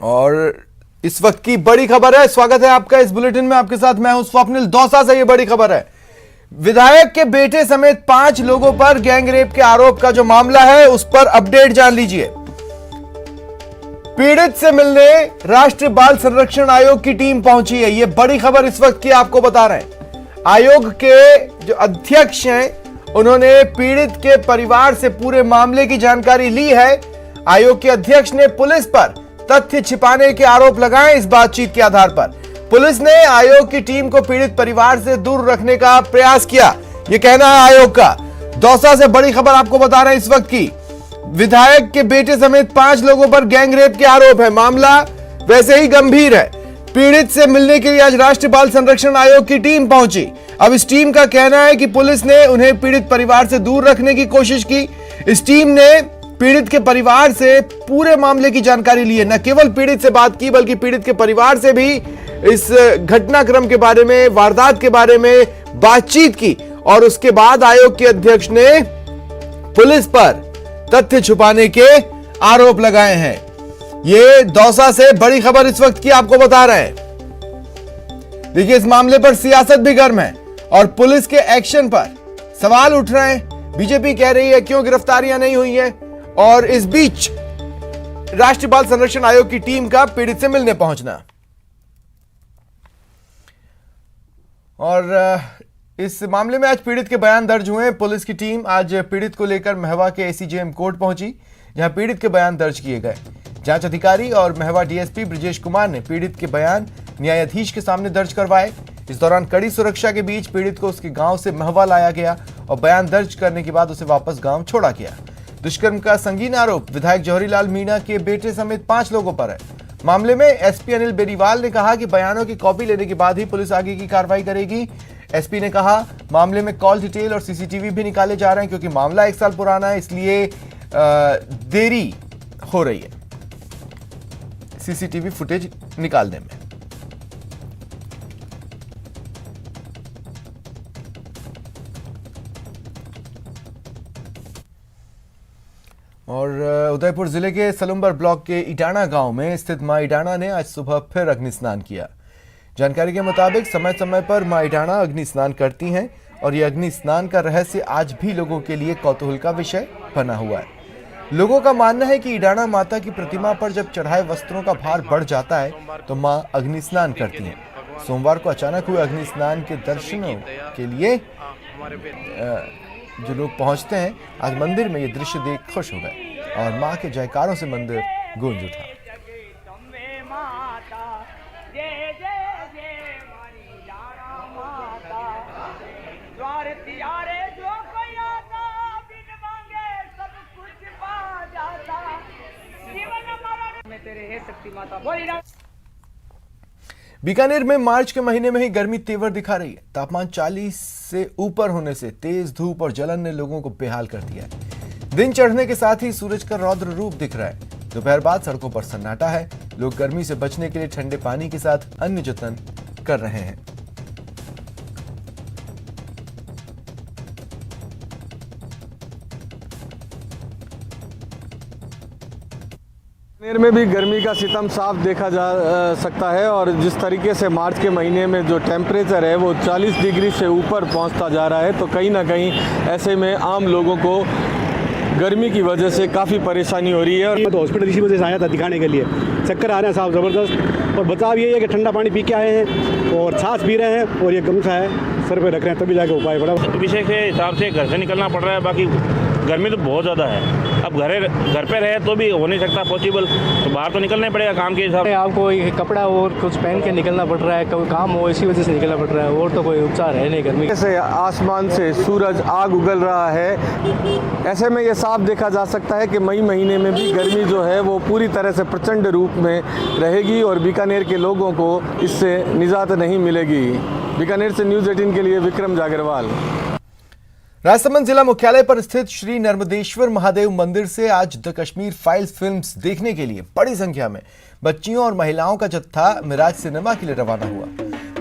और इस वक्त की बड़ी खबर है। स्वागत है आपका इस बुलेटिन में। आपके साथ मैं हूं स्वप्निल। दौसा से ये बड़ी खबर है। विधायक के बेटे समेत 5 लोगों पर गैंगरेप के आरोप का जो मामला है उस पर अपडेट जान लीजिए। पीड़ित से मिलने राष्ट्रीय बाल संरक्षण आयोग की टीम पहुंची है। यह बड़ी खबर इस वक्त की आपको बता रहे हैं। आयोग के जो अध्यक्ष हैं उन्होंने पीड़ित के परिवार से पूरे मामले की जानकारी ली है। आयोग के अध्यक्ष ने पुलिस पर तथ्य छिपाने के आरोप लगाए। इस बातचीत के आधार पर पुलिस ने आयोग की टीम को पीड़ित परिवार से दूर रखने का प्रयास किया, यह कहना है आयोग का। दौसा से बड़ी खबर आपको बता रहे हैं इस वक्त की। विधायक के बेटे समेत 5 लोगों पर गैंगरेप के आरोप है। मामला वैसे ही गंभीर है। पीड़ित से मिलने के लिए आज राष्ट्रीय बाल संरक्षण आयोग की टीम पहुंची। अब इस टीम का कहना है कि पुलिस ने उन्हें पीड़ित परिवार से दूर रखने की कोशिश की। इस टीम ने पीड़ित के परिवार से पूरे मामले की जानकारी ली है। न केवल पीड़ित से बात की बल्कि पीड़ित के परिवार से भी इस घटनाक्रम के बारे में, वारदात के बारे में बातचीत की और उसके बाद आयोग के अध्यक्ष ने पुलिस पर तथ्य छुपाने के आरोप लगाए हैं। ये दौसा से बड़ी खबर इस वक्त की आपको बता रहे हैं। देखिए, इस मामले पर सियासत भी गर्म है और पुलिस के एक्शन पर सवाल उठ रहे हैं। बीजेपी कह रही है क्यों गिरफ्तारियां नहीं हुई हैं, और इस बीच राष्ट्रीय बाल संरक्षण आयोग की टीम का पीड़ित से मिलने पहुंचना। और इस मामले में आज पीड़ित के बयान दर्ज हुए। पुलिस की टीम आज पीड़ित को लेकर महवा के एसीजेएम कोर्ट पहुंची, जहां पीड़ित के बयान दर्ज किए गए। जांच अधिकारी और महवा डीएसपी ब्रिजेश कुमार ने पीड़ित के बयान न्यायाधीश के सामने दर्ज करवाए। इस दौरान कड़ी सुरक्षा के बीच पीड़ित को उसके गांव से महवा लाया गया और बयान दर्ज करने के बाद उसे वापस गांव छोड़ा गया। दुष्कर्म का संगीन आरोप विधायक जौहरीलाल मीणा के बेटे समेत 5 लोगों पर है। मामले में एसपी अनिल बेनीवाल ने कहा कि बयानों की कॉपी लेने के बाद ही पुलिस आगे की कार्रवाई करेगी। एसपी ने कहा मामले में कॉल डिटेल और सीसीटीवी भी निकाले जा रहे हैं, क्योंकि मामला 1 साल पुराना है, इसलिए देरी हो रही है सीसीटीवी फुटेज निकालने में। और उदयपुर जिले के सलुम्बर ब्लॉक के इटाना गांव में स्थित मां इटाना ने आज सुबह फिर अग्नि स्नान किया। जानकारी के मुताबिक समय समय पर मां इटाना अग्नि स्नान करती हैं और यह अग्नि स्नान का रहस्य आज भी लोगों के लिए कौतूहल का विषय बना हुआ है। लोगों का मानना है कि इटाना माता की प्रतिमा पर जब चढ़ाए वस्त्रों का भार बढ़ जाता है तो मां अग्नि स्नान करती हैं। सोमवार को अचानक हुए अग्नि स्नान के दर्शनों के लिए जो लोग पहुंचते हैं, आज मंदिर में ये दृश्य देख खुश हो गए और मां के जयकारों से मंदिर गूंज उठा। बीकानेर में मार्च के महीने में ही गर्मी तेवर दिखा रही है। तापमान 40 से ऊपर होने से तेज धूप और जलन ने लोगों को बेहाल कर दिया है। दिन चढ़ने के साथ ही सूरज का रौद्र रूप दिख रहा है। दोपहर बाद सड़कों पर सन्नाटा है। लोग गर्मी से बचने के लिए ठंडे पानी के साथ अन्य जतन कर रहे हैं। बीकानेर में भी गर्मी का सितम साफ देखा जा सकता है और जिस तरीके से मार्च के महीने में जो टेम्परेचर है वो 40 डिग्री से ऊपर पहुंचता जा रहा है, तो कहीं ना कहीं ऐसे में आम लोगों को गर्मी की वजह से काफ़ी परेशानी हो रही है। और तो हॉस्पिटल इसी वजह से आया था दिखाने के लिए। चक्कर आ रहे हैं साहब ज़बरदस्त, और बचाव ये है कि ठंडा पानी पी के आए हैं और छाछ पी रहे हैं और ये गमछा है सर पे रख रहे हैं, तभी जाके उपाय पड़ा। विषय के हिसाब से घर से निकलना पड़ रहा है, बाकी गर्मी तो बहुत ज़्यादा है। अब घर पे रहे तो भी हो नहीं सकता पॉसिबल, तो बाहर तो निकलना ही पड़ेगा काम के हिसाब से। आपको कपड़ा और कुछ पहन के निकलना पड़ रहा है, कोई काम हो इसी वजह से निकलना पड़ रहा है, और तो कोई उपचार है नहीं गर्मी से। आसमान से सूरज आग उगल रहा है। ऐसे में ये साफ देखा जा सकता है कि मई महीने में भी गर्मी जो है वो पूरी तरह से प्रचंड रूप में रहेगी और बीकानेर के लोगों को इससे निजात नहीं मिलेगी। बीकानेर से न्यूज़ 18 के लिए विक्रम जागरवाल। राजसमंद जिला मुख्यालय पर स्थित श्री नर्मदेश्वर महादेव मंदिर से आज द कश्मीर फाइल्स फिल्म्स देखने के लिए बड़ी संख्या में बच्चियों और महिलाओं का जत्था मिराज सिनेमा के लिए रवाना हुआ।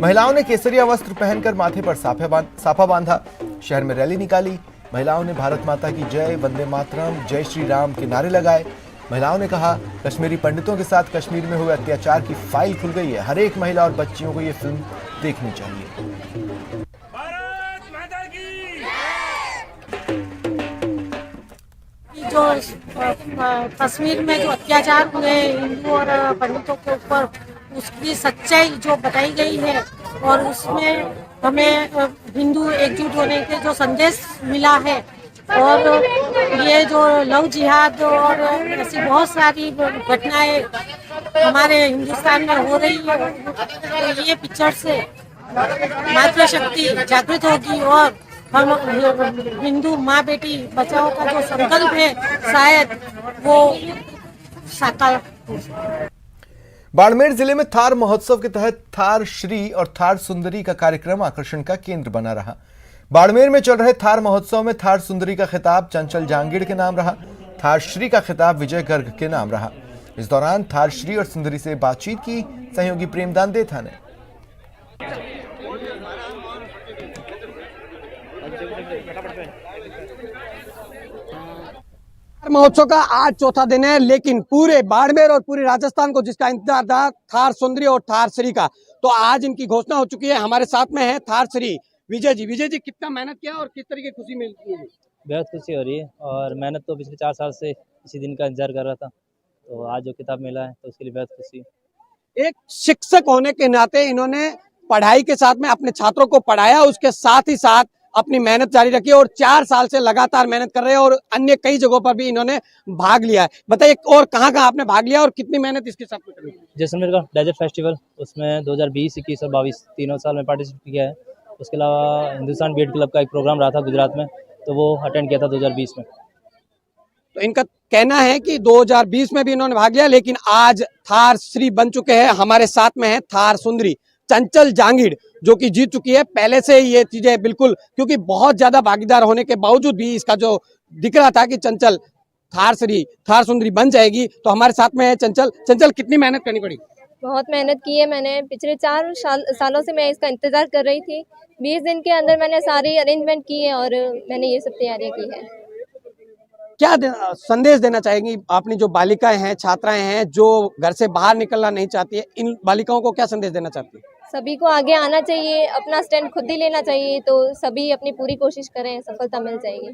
महिलाओं ने केसरिया वस्त्र पहनकर माथे पर साफा बांधा, शहर में रैली निकाली। महिलाओं ने भारत माता की जय, वंदे मातरम, जय श्री राम के नारे लगाए। महिलाओं ने कहा, कश्मीरी पंडितों के साथ कश्मीर में हुए अत्याचार की फाइल खुल गई है। हर एक महिला और बच्चियों को ये फिल्म देखनी चाहिए। जो कश्मीर में जो अत्याचार हुए हिंदू और पंडितों के ऊपर, उसकी सच्चाई जो बताई गई है और उसमें हमें हिंदू एकजुट होने के जो संदेश मिला है, और ये जो लव जिहाद और ऐसी बहुत सारी घटनाएं हमारे हिंदुस्तान में हो रही है, तो ये पिक्चर से मातृशक्ति जागृत होगी और हम हिंदू माँ बेटी बचाओ का जो संकल्प है शायद वो साकार हो। बाड़मेर जिले में थार महोत्सव के तहत थार श्री और थार सुंदरी का कार्यक्रम आकर्षण का केंद्र बना रहा। बाड़मेर में चल रहे थार महोत्सव में थार सुंदरी का खिताब चंचल जांगीड़ के नाम रहा। थार श्री का खिताब विजय गर्ग के नाम रहा। इस दौरान थार श्री और सुंदरी से बातचीत की सहयोगी प्रेमदान देथा ने। महोत्सव का आज चौथा दिन है, लेकिन पूरे बाड़मेर और पूरे राजस्थान को जिसका इंतजार था थार सुंदरी और थार श्री का, तो आज इनकी घोषणा हो चुकी है। हमारे साथ में है थार श्री विजय जी। विजय जी, कितना मेहनत किया और किस तरीके की खुशी मिलती है? बेहद खुशी हो रही है और मेहनत तो पिछले 4 साल से इसी दिन का इंतजार कर रहा था, तो आज जो किताब मिला है तो उसके लिए बेहद खुशी है। एक शिक्षक होने के नाते इन्होंने पढ़ाई के साथ में अपने छात्रों को पढ़ाया, उसके साथ ही साथ अपनी मेहनत जारी रखी और 4 साल से लगातार मेहनत कर रहे हैं और अन्य कई जगहों पर भी इन्होंने भाग लिया है। बताइए, और कहाँ आपने भाग लिया और कितनी मेहनत इसके साथ में करी? जैसलमेर का डेजर्ट फेस्टिवल, उसमें 2020, 21 और 22 तीनों साल में पार्टिसिपेट किया है। उसके अलावा हिंदुस्तान बीएड क्लब का एक प्रोग्राम रहा था गुजरात में, तो वो अटेंड किया था 2020 में। तो इनका कहना है कि 2020 में भी इन्होंने भाग लिया, लेकिन आज थार श्री बन चुके हैं। हमारे साथ में है थार सुंदरी चंचल जांगीड़, जो कि जीत चुकी है। पहले से ये चीजें बिल्कुल, क्योंकि बहुत ज्यादा भागीदार होने के बावजूद भी इसका जो दिख रहा था कि चंचल थार श्री थार सुंदरी बन जाएगी, तो हमारे साथ में है चंचल। चंचल, कितनी मेहनत करनी पड़ी? बहुत मेहनत की है मैंने। पिछले 4 सालों से मैं इसका इंतजार कर रही थी। 20 दिन के अंदर मैंने सारी अरेंजमेंट की है और मैंने ये सब तैयारियां की है। क्या संदेश देना चाहेंगी अपनी जो बालिकाएं हैं, छात्राएं हैं, जो घर से बाहर निकलना नहीं चाहती है, इन बालिकाओं को क्या संदेश देना चाहती है? सभी को आगे आना चाहिए, अपना स्टैंड खुद ही लेना चाहिए, तो सभी अपनी पूरी कोशिश करें, सफलता मिल जाएगी।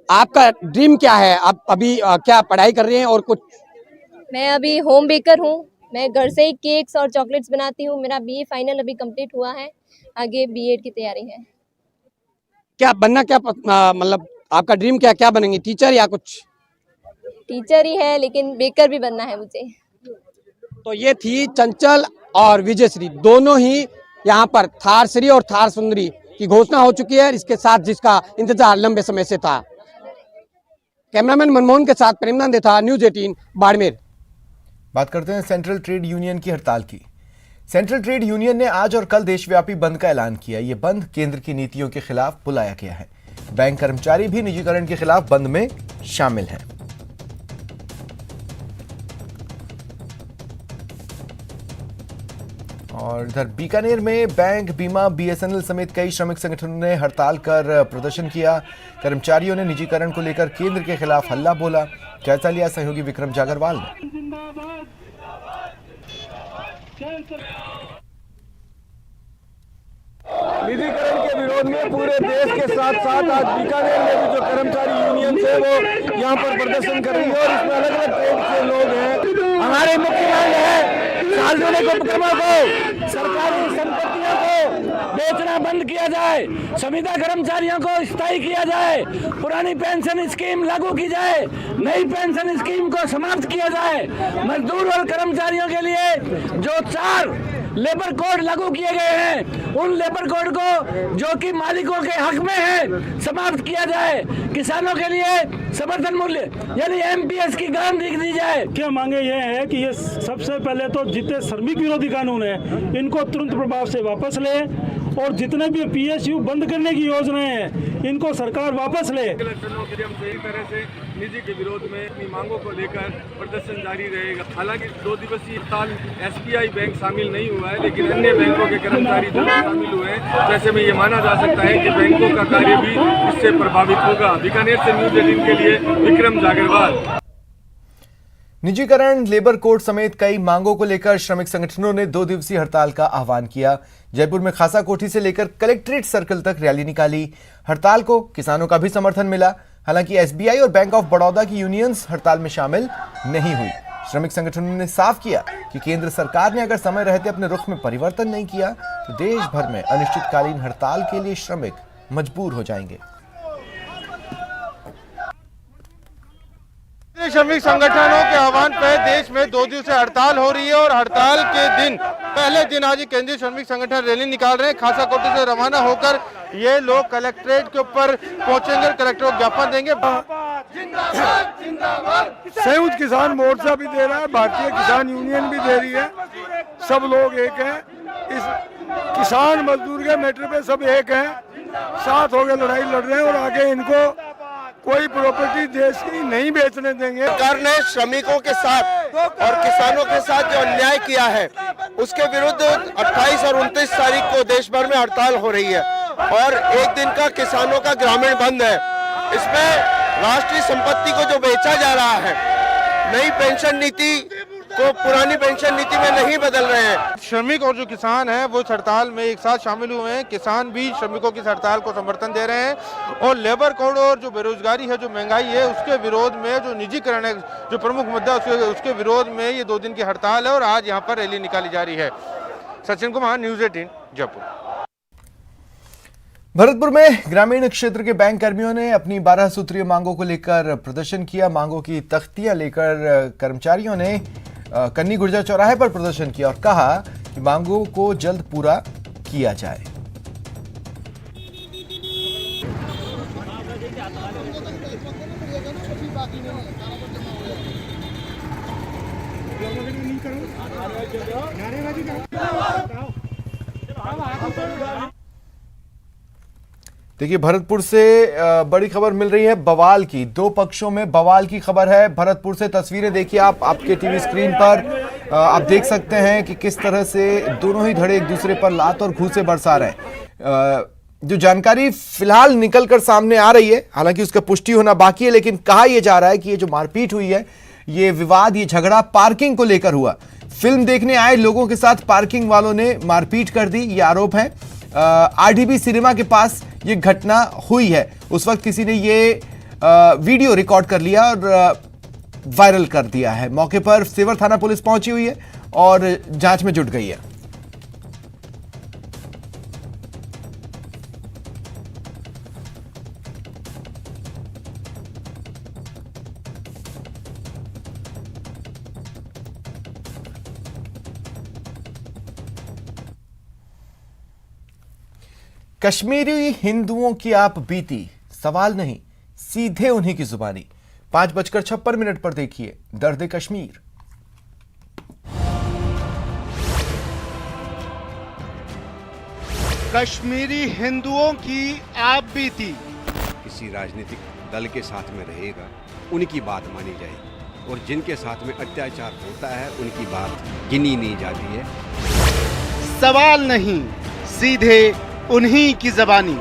आपका ड्रीम क्या है? आप अभी क्या पढ़ाई कर रही हैं और कुछ? मैं अभी होम बेकर हूँ। मैं घर से ही केक्स और चॉकलेट्स बनाती हूँ। मेरा बीए फाइनल अभी कंप्लीट हुआ है, आगे बीएड की तैयारी है। क्या बनना, क्या मतलब आपका ड्रीम क्या बनेंगी? टीचर या कुछ? टीचर ही है, लेकिन बेकर भी बनना है मुझे। तो ये थी चंचल और विजयश्री, दोनों ही यहाँ पर थार श्री और थार सुंदरी की घोषणा हो चुकी है। इसके साथ जिसका इंतजार लंबे समय से था। कैमरामैन मनमोहन के साथ प्रेमदान देथा, न्यूज़ 18 बाड़मेर। बात करते हैं सेंट्रल ट्रेड यूनियन की हड़ताल की। सेंट्रल ट्रेड यूनियन ने आज और कल देशव्यापी बंद का ऐलान किया। ये बंद केंद्र की नीतियों के खिलाफ बुलाया गया है। बैंक कर्मचारी भी निजीकरण के खिलाफ बंद में शामिल हैं। और इधर बीकानेर में बैंक, बीमा, बीएसएनएल समेत कई श्रमिक संगठनों ने हड़ताल कर प्रदर्शन किया। कर्मचारियों ने निजीकरण को लेकर केंद्र के खिलाफ हल्ला बोला। जायजा लिया सहयोगी विक्रम जागरवाल ने। निजीकरण के विरोध में पूरे देश के साथ साथ आज बीकानेर में भी जो कर्मचारी यूनियन है वो यहाँ पर प्रदर्शन कर रही है और इसमें अलग अलग ट्रेड के लोग हैं। हमारी मुख्य मांग है सार्वजनिक उपक्रमों को, सरकारी संपत्तियों को बेचना बंद किया जाए, संविदा कर्मचारियों को स्थायी किया जाए, पुरानी पेंशन स्कीम लागू की जाए, नई पेंशन स्कीम को समाप्त किया जाए, मजदूर और कर्मचारियों के लिए जो 4 लेबर कोड लागू किए गए हैं उन लेबर कोड को जो कि मालिकों के हक में है समाप्त किया जाए, किसानों के लिए समर्थन मूल्य यानी एमपीएस की गारंटी दी जाए। क्या मांगे ये है कि ये सबसे पहले तो जितने श्रमिक विरोधी कानून है इनको तुरंत प्रभाव से वापस ले और जितने भी पीएसयू बंद करने की योजनाएं हैं इनको सरकार वापस ले। सही तरह से निजी के विरोध में अपनी मांगों को लेकर प्रदर्शन जारी रहेगा। हालांकि 2 दिवसीय हड़ताल एसबीआई बैंक शामिल नहीं हुआ है, लेकिन अन्य बैंकों के कर्मचारी जरूर शामिल हुए हैं। जैसे में ये माना जा सकता है कि बैंकों का कार्य भी इससे प्रभावित होगा। बीकानेर से न्यूज़ 18 के लिए विक्रम जागरवाल। निजीकरण, लेबर कोड समेत कई मांगों को लेकर श्रमिक संगठनों ने 2 दिवसीय हड़ताल का आह्वान किया। जयपुर में खासा कोठी से लेकर कलेक्ट्रेट सर्कल तक रैली निकाली। हड़ताल को किसानों का भी समर्थन मिला। हालांकि एसबीआई और बैंक ऑफ बड़ौदा की यूनियंस हड़ताल में शामिल नहीं हुई। श्रमिक संगठनों ने साफ किया कि केंद्र सरकार ने अगर समय रहते अपने रुख में परिवर्तन नहीं किया तो देश भर में अनिश्चितकालीन हड़ताल के लिए श्रमिक मजबूर हो जाएंगे। श्रमिक संगठनों के आह्वान पर देश में 2 दिवसीय हड़ताल हो रही है और हड़ताल के दिन पहले दिन आज केंद्रीय श्रमिक संगठन रैली निकाल रहे हैं। खासा कोठी से रवाना होकर ये लोग कलेक्ट्रेट के ऊपर पहुंचेंगे, कलेक्टर को ज्ञापन देंगे। संयुक्त किसान मोर्चा भी दे रहा है, भारतीय किसान यूनियन भी दे रही है। सब लोग एक हैं, इस किसान मजदूर के मैटर पे सब एक हैं, साथ होकर लड़ाई लड़ रहे हैं और आगे इनको कोई प्रॉपर्टी देश की नहीं बेचने देंगे। सरकार ने श्रमिकों के साथ और किसानों के साथ जो अन्याय किया है उसके विरुद्ध 28 और 29 तारीख को देश भर में हड़ताल हो रही है और एक दिन का किसानों का ग्रामीण बंद है। इसमें राष्ट्रीय संपत्ति को जो बेचा जा रहा है, नई पेंशन नीति को पुरानी पेंशन नीति में नहीं बदल रहे हैं। श्रमिक और जो किसान हैं वो इस हड़ताल में एक साथ शामिल हुए हैं। किसान भी श्रमिकों की हड़ताल को समर्थन दे रहे हैं और लेबर कोड और जो बेरोजगारी है, जो महंगाई है, उसके विरोध में, जो निजीकरण है, जो प्रमुख मुद्दा उसके विरोध में ये 2 दिन की हड़ताल है और आज यहाँ पर रैली निकाली जा रही है। सचिन कुमार, न्यूज़ 18 जयपुर। भरतपुर में ग्रामीण क्षेत्र के बैंक कर्मियों ने अपनी 12 सूत्रीय मांगों को लेकर प्रदर्शन किया। मांगों की तख्तियां लेकर कर्मचारियों ने कन्नी गुर्जर चौराहे पर प्रदर्शन किया और कहा कि मांगों को जल्द पूरा किया जाए। देखिए, भरतपुर से बड़ी खबर मिल रही है बवाल की। 2 पक्षों में बवाल की खबर है। भरतपुर से तस्वीरें देखिए आप आपके टीवी स्क्रीन पर। आप देख सकते हैं कि किस तरह से दोनों ही धड़े एक दूसरे पर लात और घूंसे बरसा रहे हैं। जो जानकारी फिलहाल निकल कर सामने आ रही है, हालांकि उसका पुष्टि होना बाकी है, लेकिन कहा यह जा रहा है कि ये जो मारपीट हुई है, ये विवाद, ये झगड़ा पार्किंग को लेकर हुआ। फिल्म देखने आए लोगों के साथ पार्किंग वालों ने मारपीट कर दी, ये आरोप है। आरडीबी सिनेमा के पास ये घटना हुई है। उस वक्त किसी ने ये वीडियो रिकॉर्ड कर लिया और वायरल कर दिया है। मौके पर सेवर थाना पुलिस पहुंची हुई है और जांच में जुट गई है। कश्मीरी हिंदुओं की आप बीती, सवाल नहीं सीधे उन्हीं की जुबानी। 5:56 पर देखिए दर्द कश्मीर। कश्मीरी हिंदुओं की आप बीती। किसी राजनीतिक दल के साथ में रहेगा, उनकी बात मानी जाएगी और जिनके साथ में अत्याचार होता है उनकी बात गिनी नहीं जाती है। सवाल नहीं सीधे उन्हीं की जबानी।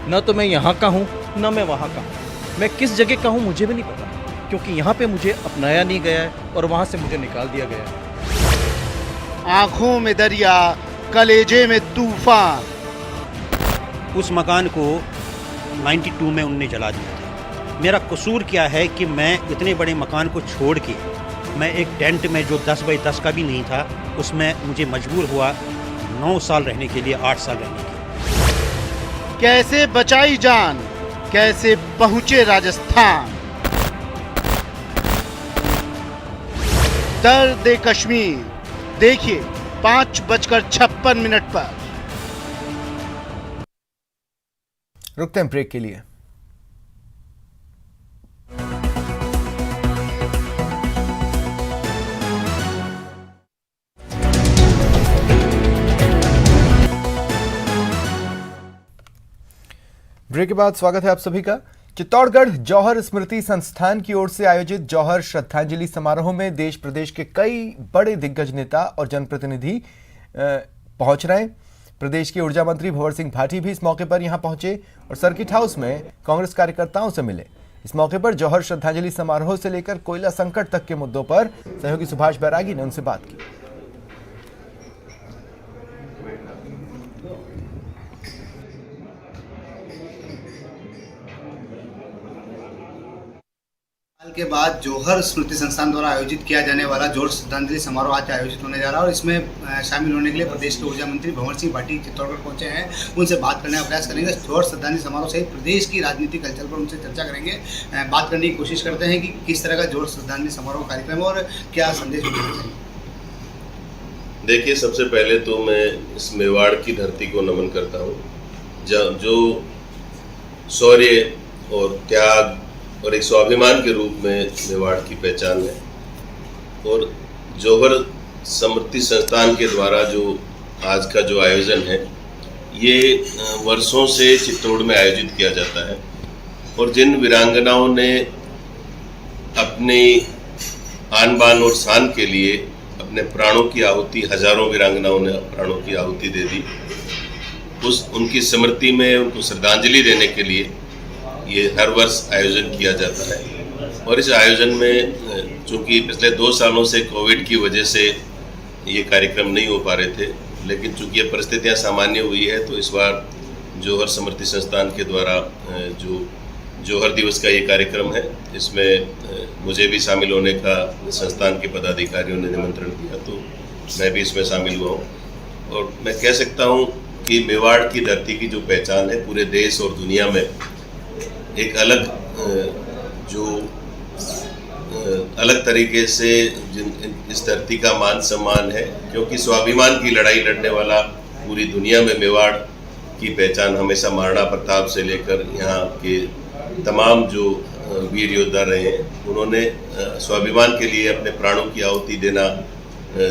न तो मैं यहाँ का हूँ न मैं वहाँ का हूँ। मैं किस जगह का हूँ मुझे भी नहीं पता, क्योंकि यहाँ पे मुझे अपनाया नहीं गया है और वहाँ से मुझे निकाल दिया गया है। आंखों में दरिया, कलेजे में तूफान। उस मकान को 92 में उनने जला दिया था। मेरा कसूर क्या है कि मैं इतने बड़े मकान को छोड़ के मैं एक टेंट में जो 10 बाई 10 का भी नहीं था, उसमें मुझे मजबूर हुआ 9 साल रहने के लिए, 8 साल रहने के लिए। कैसे बचाई जान, कैसे पहुंचे राजस्थान। दर्द कश्मीर देखिए 5:56 पर। रुकते हैं ब्रेक के लिए। ब्रेक के बाद स्वागत है आप सभी का। चित्तौड़गढ़ जौहर स्मृति संस्थान की ओर से आयोजित जौहर श्रद्धांजलि समारोह में देश प्रदेश के कई बड़े दिग्गज नेता और जनप्रतिनिधि पहुंच रहे हैं। प्रदेश के ऊर्जा मंत्री भंवर सिंह भाटी भी इस मौके पर यहां पहुंचे और सर्किट हाउस में कांग्रेस कार्यकर्ताओं से मिले। इस मौके पर जौहर श्रद्धांजलि समारोह से लेकर कोयला संकट तक के मुद्दों पर सहयोगी सुभाष बैरागी ने उनसे बात की। के बाद जौहर स्मृति संस्थान द्वारा आयोजित किया जाने वाला जौहर श्रद्धांजलि समारोह आज आयोजित होने जा रहा है और इसमें शामिल होने के लिए प्रदेश के ऊर्जा मंत्री भंवर सिंह भाटी चित्तौड़गढ़ पहुंचे हैं। उनसे बात करने का प्रयास करेंगे। जौहर श्रद्धांजलि समारोह सहित प्रदेश की राजनीतिक हलचल पर उनसे चर्चा करेंगे। बात करने की कोशिश करते हैं कि किस तरह का जौहर श्रद्धांजलि समारोह कार्यक्रम और क्या संदेश देना चाहिए। देखिए, सबसे पहले तो मैं इस मेवाड़ की धरती को नमन करता हूँ, जो शौर्य और त्याग और एक स्वाभिमान के रूप में मेवाड़ की पहचान है। और जौहर स्मृति संस्थान के द्वारा जो आज का जो आयोजन है, ये वर्षों से चित्तौड़ में आयोजित किया जाता है और जिन वीरांगनाओं ने अपनी आन बान और शान के लिए अपने प्राणों की आहुति, हजारों वीरांगनाओं ने प्राणों की आहुति दे दी, उनकी स्मृति में उनको श्रद्धांजलि देने के लिए ये हर वर्ष आयोजन किया जाता है। और इस आयोजन में चूँकि पिछले 2 सालों से कोविड की वजह से ये कार्यक्रम नहीं हो पा रहे थे, लेकिन चूँकि ये परिस्थितियाँ सामान्य हुई है तो इस बार जौहर स्मृति संस्थान के द्वारा जो जौहर दिवस का ये कार्यक्रम है, इसमें मुझे भी शामिल होने का संस्थान के पदाधिकारियों ने निमंत्रण दिया, तो मैं भी इसमें शामिल हुआ हूँ। और मैं कह सकता हूँ कि मेवाड़ की धरती की जो पहचान है पूरे देश और दुनिया में एक अलग तरीके से इस धरती का मान सम्मान है, क्योंकि स्वाभिमान की लड़ाई लड़ने वाला पूरी दुनिया में मेवाड़ की पहचान हमेशा महाराणा प्रताप से लेकर यहाँ के तमाम जो वीर योद्धा रहे हैं, उन्होंने स्वाभिमान के लिए अपने प्राणों की आहुति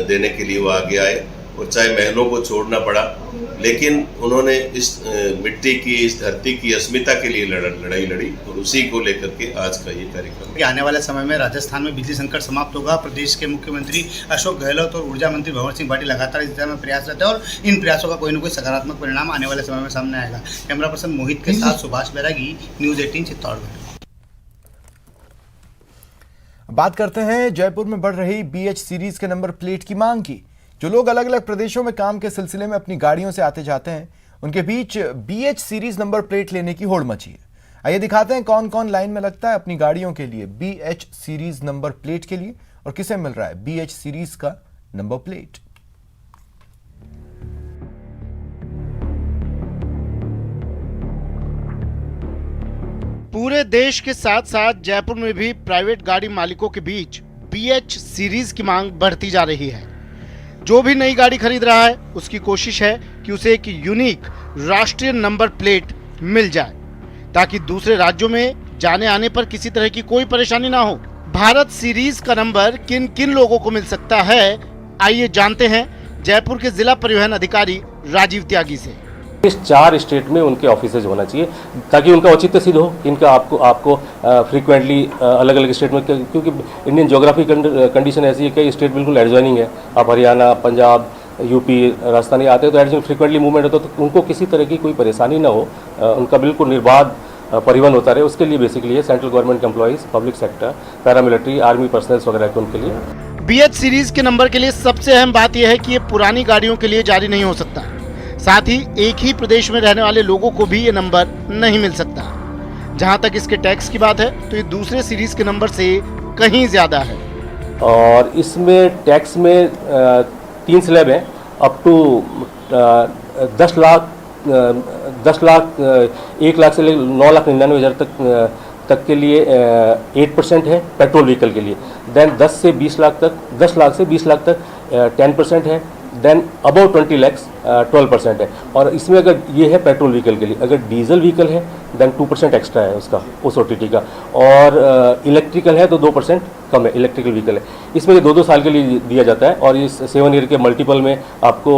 देने के लिए वो आगे आए और चाहे महलों को छोड़ना पड़ा, लेकिन उन्होंने इस मिट्टी की, इस धरती की अस्मिता के लिए लड़ाई लड़ी और उसी को लेकर के आज का ये कार्यक्रम। आने वाले समय में राजस्थान में बिजली संकट समाप्त होगा। प्रदेश के मुख्यमंत्री अशोक गहलोत और ऊर्जा मंत्री भंवर सिंह भाटी लगातार इस दिशा में प्रयास रहते हैं और इन प्रयासों का कोई न कोई सकारात्मक परिणाम आने वाले समय में सामने आएगा। कैमरा पर्सन मोहित के साथ सुभाष बैरागी, न्यूज़ 18 चित्तौड़गढ़। बात करते हैं जयपुर में बढ़ रही BH सीरीज के नंबर प्लेट की मांग की। जो लोग अलग अलग प्रदेशों में काम के सिलसिले में अपनी गाड़ियों से आते जाते हैं, उनके बीच BH सीरीज नंबर प्लेट लेने की होड़ मची है। आइए दिखाते हैं कौन कौन लाइन में लगता है अपनी गाड़ियों के लिए BH सीरीज नंबर प्लेट के लिए और किसे मिल रहा है BH सीरीज का नंबर प्लेट। पूरे देश के साथ साथ जयपुर में भी प्राइवेट गाड़ी मालिकों के बीच BH सीरीज की मांग बढ़ती जा रही है। जो भी नई गाड़ी खरीद रहा है उसकी कोशिश है कि उसे एक यूनिक राष्ट्रीय नंबर प्लेट मिल जाए ताकि दूसरे राज्यों में जाने आने पर किसी तरह की कोई परेशानी ना हो। भारत सीरीज का नंबर किन किन लोगों को मिल सकता है, आइए जानते हैं जयपुर के जिला परिवहन अधिकारी राजीव त्यागी से। इस 4 स्टेट में उनके ऑफिसेज होना चाहिए ताकि उनका औचित्य सिद्ध हो कि इनका आपको फ्रीक्वेंटली अलग अलग स्टेट में, क्योंकि इंडियन ज्योग्राफी कंडीशन ऐसी है कि स्टेट बिल्कुल एडजॉइनिंग है। आप हरियाणा, पंजाब, यूपी, राजस्थान आते हैं तो एडजॉइनिंग फ्रीक्वेंटली मूवमेंट होता है, तो उनको किसी तरह की कोई परेशानी ना हो, उनका बिल्कुल निर्बाध परिवहन होता रहे, उसके लिए बेसिकली है central government employees, public sector, paramilitary, army personnels वगैरह के उनके लिए। BH सीरीज के नंबर के लिए सबसे अहम बात यह है कि ये पुरानी गाड़ियों के लिए जारी नहीं हो सकता। साथ ही एक ही प्रदेश में रहने वाले लोगों को भी ये नंबर नहीं मिल सकता। जहां तक इसके टैक्स की बात है तो ये दूसरे सीरीज के नंबर से कहीं ज्यादा है। और इसमें टैक्स में 3 स्लैब हैं, अप टू 10 लाख 1 लाख से 9,99,000 तक के लिए 8% है पेट्रोल व्हीकल के लिए। देन 10 से 20 लाख तक, 10 लाख से 20 लाख तक 10% है। देन अबव 20 lakhs 12% है। और इसमें अगर ये है पेट्रोल व्हीकल के लिए, अगर डीजल व्हीकल है देन 2% एक्स्ट्रा है उसका, उस OTT का। और इलेक्ट्रिकल है तो 2% कम है, इलेक्ट्रिकल व्हीकल है। इसमें 2-2 साल के लिए दिया जाता है और इस 7 ईयर के मल्टीपल में आपको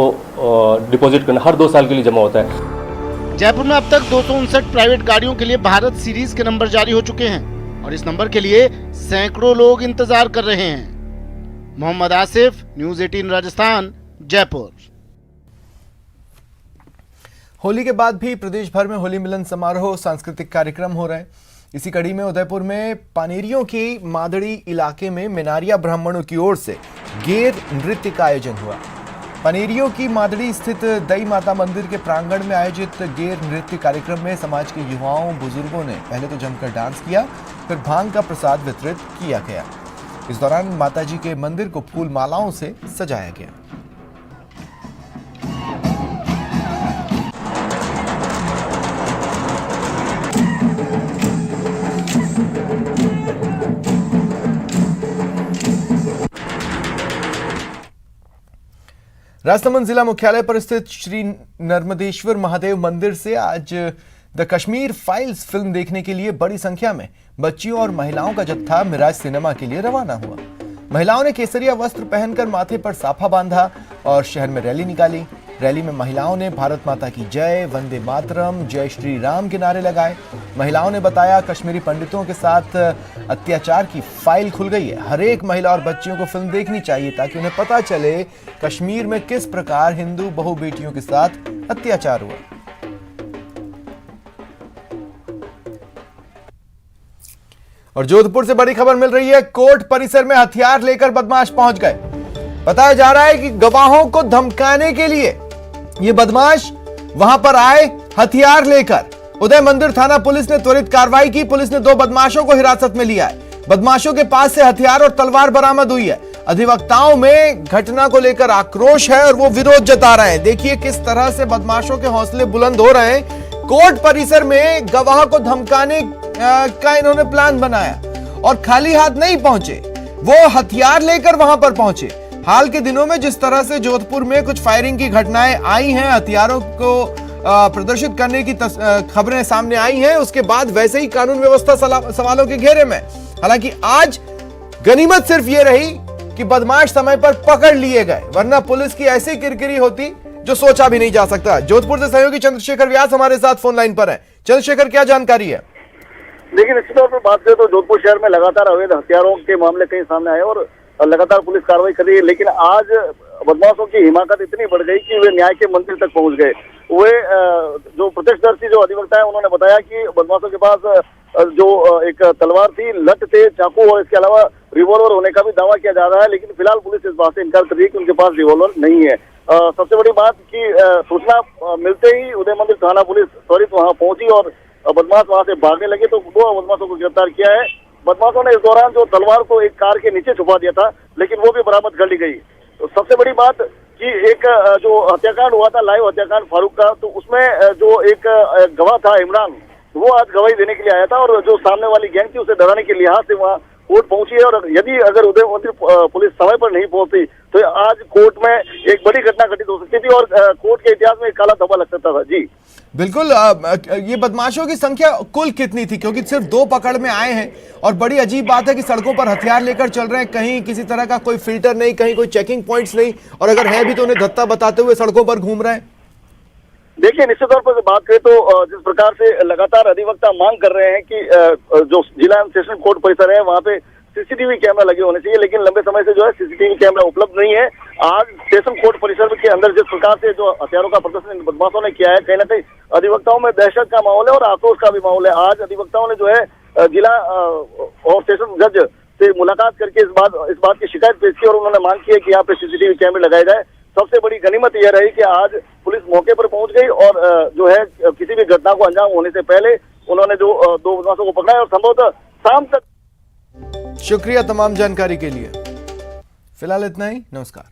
डिपॉजिट करना हर 2 साल के लिए जमा होता है। जयपुर में अब तक 259 प्राइवेट गाड़ियों के लिए भारत सीरीज के नंबर जारी हो चुके हैं और इस नंबर के लिए सैकड़ों लोग इंतजार कर रहे हैं। मोहम्मद आसिफ, न्यूज़ 18 राजस्थान, जयपुर। होली के बाद भी प्रदेश भर में होली मिलन समारोह, सांस्कृतिक कार्यक्रम हो रहे हैं। इसी कड़ी में उदयपुर में पानेरियों की मादड़ी इलाके में मिनारिया ब्राह्मणों की ओर से गेर नृत्य का आयोजन हुआ। पानेरियों की मादड़ी स्थित दई माता मंदिर के प्रांगण में आयोजित गेर नृत्य कार्यक्रम में समाज के युवाओं बुजुर्गों ने पहले तो जमकर डांस किया, फिर भांग का प्रसाद वितरित किया गया। इस दौरान माताजी के मंदिर को फूल मालाओं से सजाया गया। राजसमंद जिला मुख्यालय पर स्थित श्री नर्मदेश्वर महादेव मंदिर से आज द कश्मीर फाइल्स फिल्म देखने के लिए बड़ी संख्या में बच्चियों और महिलाओं का जत्था मिराज सिनेमा के लिए रवाना हुआ। महिलाओं ने केसरिया वस्त्र पहनकर माथे पर साफा बांधा और शहर में रैली निकाली। रैली में महिलाओं ने भारत माता की जय, वंदे मातरम, जय श्री राम के नारे लगाए। महिलाओं ने बताया कश्मीरी पंडितों के साथ अत्याचार की फाइल खुल गई है। हर एक महिला और बच्चियों को फिल्म देखनी चाहिए ताकि उन्हें पता चले कश्मीर में किस प्रकार हिंदू बहु बेटियों के साथ अत्याचार हुआ। और जोधपुर से बड़ी खबर मिल रही है। कोर्ट परिसर में हथियार लेकर बदमाश पहुंच गए। बताया जा रहा है कि गवाहों को धमकाने के लिए ये बदमाश वहां पर आए हथियार लेकर। उदय मंदिर थाना पुलिस ने त्वरित कार्रवाई की। पुलिस ने 2 बदमाशों को हिरासत में लिया है। बदमाशों के पास से हथियार और तलवार बरामद हुई है। अधिवक्ताओं में घटना को लेकर आक्रोश है और वो विरोध जता रहे हैं। देखिए किस तरह से बदमाशों के हौसले बुलंद हो रहे हैं। कोर्ट परिसर में गवाह को धमकाने का इन्होंने प्लान बनाया और खाली हाथ नहीं पहुंचे, वो हथियार लेकर वहां पर पहुंचे। हाल के दिनों में जिस तरह से जोधपुर में कुछ फायरिंग की घटनाएं आई हैं, हथियारों को प्रदर्शित करने की खबरें सामने आई हैं, उसके बाद वैसे ही कानून व्यवस्था सवालों के घेरे में। हालांकि आज गनीमत सिर्फ ये रही कि बदमाश समय पर पकड़ लिए गए, वरना पुलिस की ऐसी किरकिरी होती जो सोचा भी नहीं जा सकता। जोधपुर से सहयोगी चंद्रशेखर व्यास हमारे साथ फोन लाइन पर हैं। चंद्रशेखर, क्या जानकारी है? देखिए, निश्चित तौर पर बात करें तो जोधपुर शहर में लगातार अवैध हथियारों के मामले कई सामने आए और लगातार पुलिस कार्रवाई कर रही है। लेकिन आज बदमाशों की हिमाकत इतनी बढ़ गई कि वे न्याय के मंदिर तक पहुंच गए। वे जो प्रत्यक्षदर्शी जो अधिवक्ता है उन्होंने बताया कि बदमाशों के पास जो एक तलवार थी, लठ थे, चाकू और इसके अलावा रिवॉल्वर होने का भी दावा किया जा रहा है। लेकिन फिलहाल पुलिस इस बात से इनकार कर रही है कि उनके पास रिवॉल्वर नहीं है। सबसे बड़ी बात कि सूचना मिलते ही उदय मंदिर थाना पुलिस त्वरित वहां पहुंची और बदमाश वहां से भागने लगे तो 2 बदमाशों को गिरफ्तार किया है। बदमाशों ने इस दौरान जो तलवार को एक कार के नीचे छुपा दिया था, लेकिन वो भी बरामद कर ली गई। तो सबसे बड़ी बात कि एक जो हत्याकांड हुआ था, लाइव हत्याकांड फारूक का, तो उसमें जो एक गवाह था इमरान, वो आज गवाही देने के लिए आया था और जो सामने वाली गैंग थी उसे डराने के लिहाज से वहाँ कोर्ट पहुंची है। और यदि अगर उदय मंदिर पुलिस समय पर नहीं पहुंचती तो आज कोर्ट में एक बड़ी घटना घटित हो सकती थी और कोर्ट के इतिहास में एक काला धब्बा लग सकता था। जी बिल्कुल। ये बदमाशों की संख्या कुल कितनी थी? क्योंकि सिर्फ 2 पकड़ में आए हैं और बड़ी अजीब बात है कि सड़कों पर हथियार लेकर चल रहे हैं, कहीं किसी तरह का कोई फिल्टर नहीं, कहीं कोई चेकिंग पॉइंट्स नहीं, और अगर है भी तो उन्हें धत्ता बताते हुए सड़कों पर घूम रहे हैं। देखिए, निश्चित तौर पर बात करें तो जिस प्रकार से लगातार अधिवक्ता मांग कर रहे हैं कि जो जिला सेशन कोर्ट परिसर है वहाँ पे सीसीटीवी कैमरा लगे होने चाहिए, लेकिन लंबे समय से जो है सीसीटीवी कैमरा उपलब्ध नहीं है। आज सेशन कोर्ट परिसर के अंदर जिस प्रकार से जो हथियारों का प्रदर्शन इन बदमाशों ने किया है, कहीं ना कहीं अधिवक्ताओं में दहशत का माहौल है और आक्रोश का भी माहौल है। आज अधिवक्ताओं ने जो है जिला और सेशन जज से मुलाकात करके इस बात की शिकायत पेश की और उन्होंने मांग की है कि यहाँ पे सीसीटीवी कैमरे लगाए जाए। सबसे बड़ी गनीमत यह रही कि आज पुलिस मौके पर पहुंच गई और जो है किसी भी घटना को अंजाम होने से पहले उन्होंने जो 2 बदमाशों को पकड़ा है और संभवतः शाम तक। शुक्रिया तमाम जानकारी के लिए। फिलहाल इतना ही, नमस्कार।